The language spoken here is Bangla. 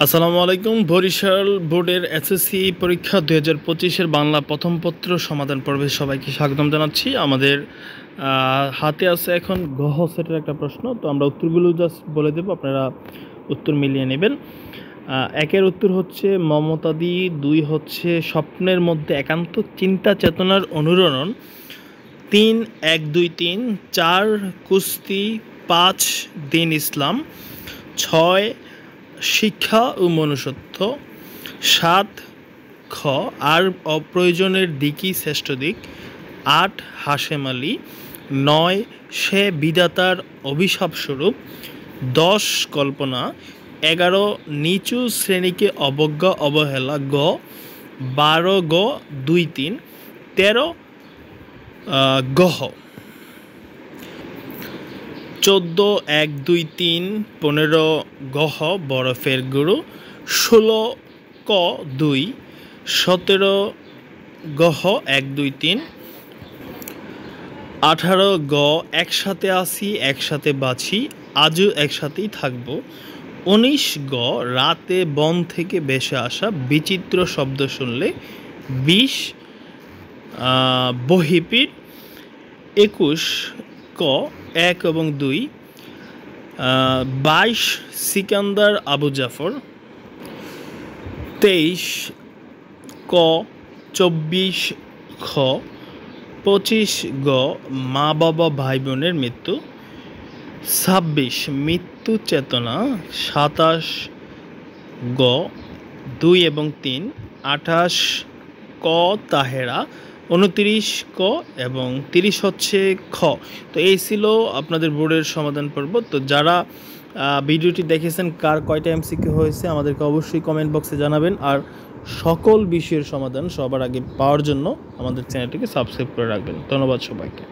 আসসালামু আলাইকুম। বরিশাল বোর্ডের এসএসসি পরীক্ষা 2025-এর বাংলা প্রথম পত্র সমাধান পর্বে সবাইকে স্বাগতম জানাচ্ছি। আমাদের হাতে আছে এখন গহ সেটের একটা প্রশ্ন, তো আমরা উত্তরগুলো জাস্ট বলে দেব, আপনারা উত্তর মিলিয়ে নেবেন। একের উত্তর হচ্ছে মমতাদি, 2 হচ্ছে স্বপ্নের মধ্যে একান্ত চিন্তা চেতনার অনুরণন, 3 1 2 3, 4 কুস্তি, 5 দিন ইসলাম, 6 শিক্ষা ও মনুষ্যত্ব, 7 খ আর অপ্রয়োজনের দিকই শ্রেষ্ঠ দিক, 8 হাশেম আলী, 9 সে বিধাতার অভিশাপ স্বরূপ, 10 কল্পনা, 11 নিচু শ্রেণীকে অবজ্ঞা অবহেলা গ, 12 গ 2 3, 13 গহ, 14 1 2 3, 15 গহ বরফের গুরু, 16 ক 2, 17 গহ 1 2 3, 18 গ একসাথে আসি একসাথে বাঁচি আজও একসাথেই থাকবো, 19 গ রাতে বন থেকে ভেসে আসা বিচিত্র শব্দ শুনলে, 20 বহিপিঠ, 21 ক 1 এবং 2, 22 সিকান্দার আবু জাফর, 23 ক 24 খ, 25 গ মা বাবা ভাই বোনের মৃত্যু, 26 মৃত্যু চেতনা, 27 গ 2 এবং 3, 28 ক তাহেরা, 29 ক এবং 30 হচ্ছে খ। তো এই ছিল আপনাদের বোর্ডের সমাধান পর্ব। তো যারা ভিডিওটি দেখেছেন কার কয়টা এমসিকিউ হয়েছে আমাদেরকে অবশ্যই কমেন্ট বক্সে জানাবেন, আর সকল বিষয়ের সমাধান সবার আগে পাওয়ার জন্য আমাদের চ্যানেলটিকে সাবস্ক্রাইব করে রাখবেন। ধন্যবাদ সবাইকে।